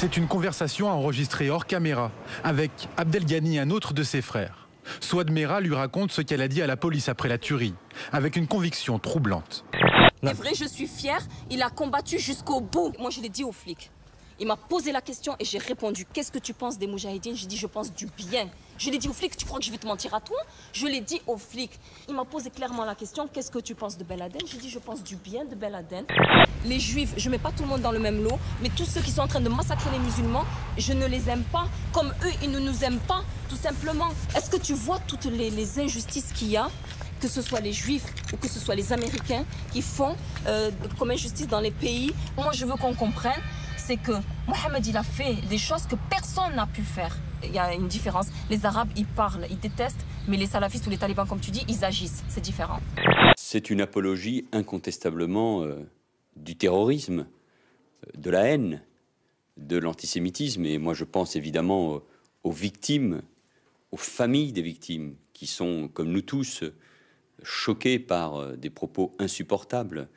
C'est une conversation enregistrée hors caméra avec Abdelghani, un autre de ses frères. Souad Mera lui raconte ce qu'elle a dit à la police après la tuerie, avec une conviction troublante. C'est vrai, je suis fière, il a combattu jusqu'au bout. Moi, je l'ai dit aux flics. Il m'a posé la question et j'ai répondu. Qu'est-ce que tu penses des Moudjahidines? J'ai dit, je pense du bien. Je l'ai dit aux flics, tu crois que je vais te mentir à toi? Je l'ai dit aux flics. Il m'a posé clairement la question, qu'est-ce que tu penses de Ben Laden? J'ai dit, je pense du bien de Ben Laden. Les juifs, je ne mets pas tout le monde dans le même lot, mais tous ceux qui sont en train de massacrer les musulmans, je ne les aime pas. Comme eux, ils ne nous aiment pas, tout simplement. Est-ce que tu vois toutes les injustices qu'il y a? Que ce soit les juifs ou que ce soit les Américains qui font comme injustice dans les pays. Moi, je veux qu'on comprenne, c'est que Mohamed, il a fait des choses que personne n'a pu faire. Il y a une différence. Les Arabes, ils parlent, ils détestent, mais les salafistes ou les talibans, comme tu dis, ils agissent. C'est différent. C'est une apologie incontestablement du terrorisme, de la haine, de l'antisémitisme. Et moi, je pense évidemment aux victimes, aux familles des victimes, qui sont, comme nous tous, choqués par des propos insupportables,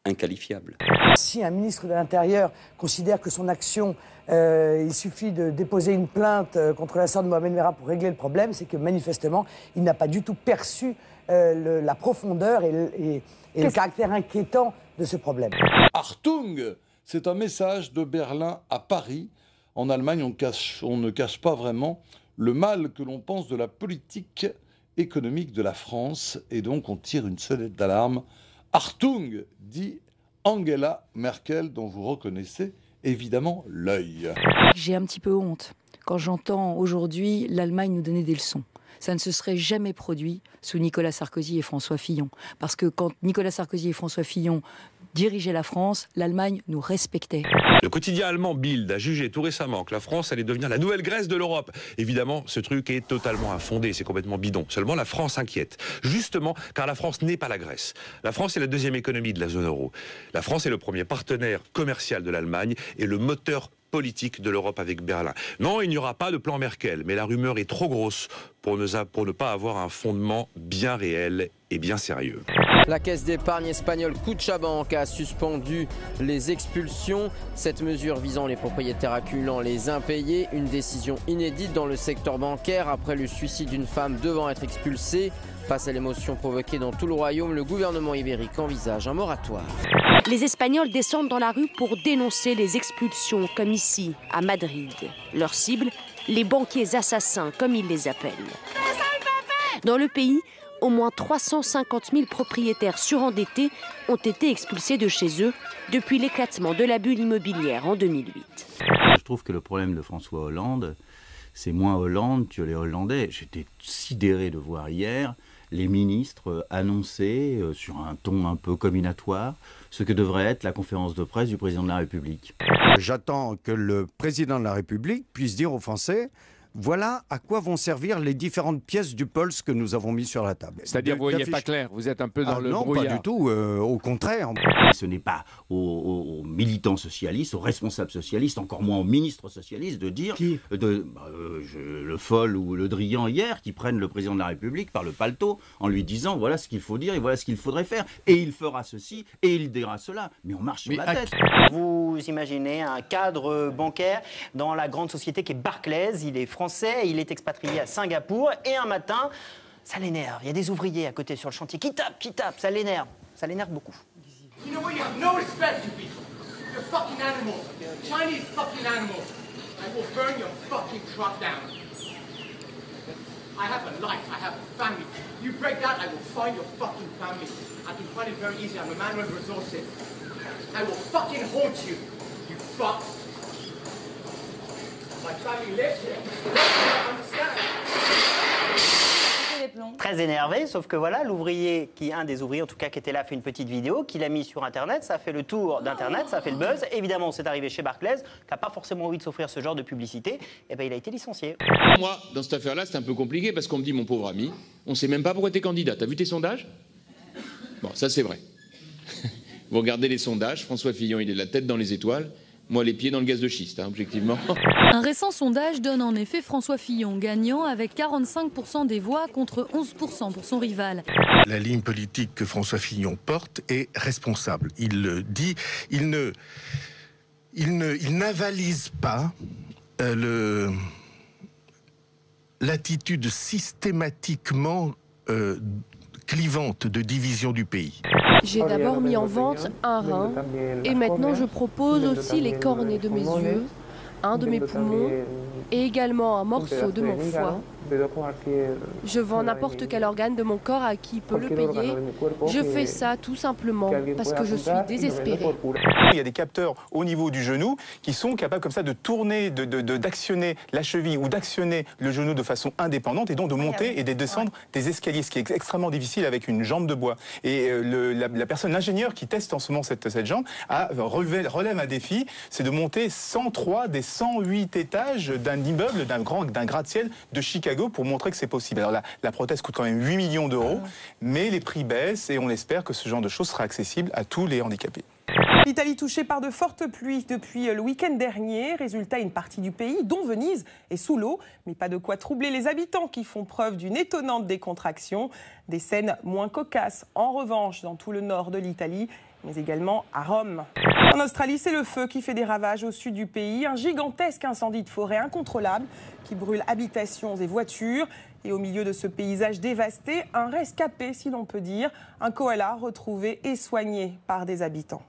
inqualifiables. Si un ministre de l'Intérieur considère que son action, il suffit de déposer une plainte contre la sœur de Mohamed Merah pour régler le problème, c'est que manifestement, il n'a pas du tout perçu la profondeur et le caractère inquiétant de ce problème. Achtung, c'est un message de Berlin à Paris. En Allemagne, on ne cache pas vraiment le mal que l'on pense de la politique économique de la France, et donc on tire une sonnette d'alarme. Achtung, dit Angela Merkel, dont vous reconnaissez évidemment l'œil. J'ai un petit peu honte quand j'entends aujourd'hui l'Allemagne nous donner des leçons. Ça ne se serait jamais produit sous Nicolas Sarkozy et François Fillon. Parce que quand Nicolas Sarkozy et François Fillon dirigeaient la France, l'Allemagne nous respectait. Le quotidien allemand Bild a jugé tout récemment que la France allait devenir la nouvelle Grèce de l'Europe. Évidemment, ce truc est totalement infondé, c'est complètement bidon. Seulement, la France inquiète. Justement, car la France n'est pas la Grèce. La France est la deuxième économie de la zone euro. La France est le premier partenaire commercial de l'Allemagne et le moteur politique de l'Europe avec Berlin. Non, il n'y aura pas de plan Merkel, mais la rumeur est trop grosse pour ne pas avoir un fondement bien réel et bien sérieux. La caisse d'épargne espagnole Cuchabank a suspendu les expulsions. Cette mesure visant les propriétaires accumulant les impayés, une décision inédite dans le secteur bancaire après le suicide d'une femme devant être expulsée. Face à l'émotion provoquée dans tout le royaume, le gouvernement ibérique envisage un moratoire. Les Espagnols descendent dans la rue pour dénoncer les expulsions, comme ici, à Madrid. Leur cible, les banquiers assassins, comme ils les appellent. Dans le pays, au moins 350 000 propriétaires surendettés ont été expulsés de chez eux depuis l'éclatement de la bulle immobilière en 2008. Je trouve que le problème de François Hollande, c'est moins Hollande que les Hollandais. J'étais sidéré de voir hier les ministres annoncer, sur un ton un peu combinatoire, ce que devrait être la conférence de presse du président de la République. J'attends que le président de la République puisse dire aux Français: voilà à quoi vont servir les différentes pièces du Pulse que nous avons mis sur la table. C'est-à-dire, vous voyez pas clair, vous êtes un peu dans le non, brouillard. pas du tout, au contraire. Ce n'est pas aux militants socialistes, aux responsables socialistes, encore moins aux ministres socialistes de dire, le Foll ou le Drian hier, qui prennent le président de la République par le paletot en lui disant voilà ce qu'il faut dire et voilà ce qu'il faudrait faire. Et il fera ceci et il dira cela. Mais on marche sur la tête. Vous imaginez un cadre bancaire dans la grande société qui est Barclays, il est français, il est expatrié à Singapour et un matin, ça l'énerve. Il y a des ouvriers à côté sur le chantier qui tapent, ça l'énerve beaucoup. You know what? You have no respect, you people. You're fucking animals. Chinese fucking animals. I will burn your fucking truck down. I have a life. I have a family. You break that, I will find your fucking family. I can find it very easy. I'm a man with resources. I will fucking haunt you, you fucks. My family lives here. You understand? Très énervé, sauf que voilà, l'ouvrier, un des ouvriers en tout cas qui était là, fait une petite vidéo, qu'il a mis sur Internet, ça a fait le tour d'Internet, ça a fait le buzz. Évidemment, c'est arrivé chez Barclays, qui n'a pas forcément envie de s'offrir ce genre de publicité, et ben il a été licencié. Moi, dans cette affaire-là, c'est un peu compliqué parce qu'on me dit, mon pauvre ami, on ne sait même pas pourquoi tu es candidat. T'as vu tes sondages? Bon, ça c'est vrai. Vous regardez les sondages, François Fillon, il est la tête dans les étoiles. Moi, les pieds dans le gaz de schiste, objectivement. Un récent sondage donne en effet François Fillon gagnant avec 45% des voix contre 11% pour son rival. La ligne politique que François Fillon porte est responsable. Il le dit, il il n'avalise pas l'attitude systématiquement clivante de division du pays. J'ai d'abord mis en vente un rein et maintenant je propose aussi les cornets de mes yeux, un de mes poumons et également un morceau de mon foie. Je vends n'importe quel organe de mon corps à qui peut le payer. Je fais ça tout simplement parce que je suis désespérée. Il y a des capteurs au niveau du genou qui sont capables comme ça de tourner, d'actionner la cheville ou d'actionner le genou de façon indépendante et donc de monter et de descendre des escaliers, ce qui est extrêmement difficile avec une jambe de bois. Et la personne, l'ingénieur qui teste en ce moment cette jambe, relève un défi, c'est de monter 103 des 108 étages d'un immeuble, d'un gratte-ciel de Chicago pour montrer que c'est possible. Alors la prothèse coûte quand même 8 millions d'euros, mais les prix baissent et on espère que ce genre de choses sera accessible à tous les handicapés. L'Italie touchée par de fortes pluies depuis le week-end dernier. Résultat, une partie du pays, dont Venise, est sous l'eau. Mais pas de quoi troubler les habitants qui font preuve d'une étonnante décontraction. Des scènes moins cocasses, en revanche, dans tout le nord de l'Italie, mais également à Rome. En Australie, c'est le feu qui fait des ravages au sud du pays. Un gigantesque incendie de forêt incontrôlable qui brûle habitations et voitures. Et au milieu de ce paysage dévasté, un rescapé, si l'on peut dire, un koala retrouvé et soigné par des habitants.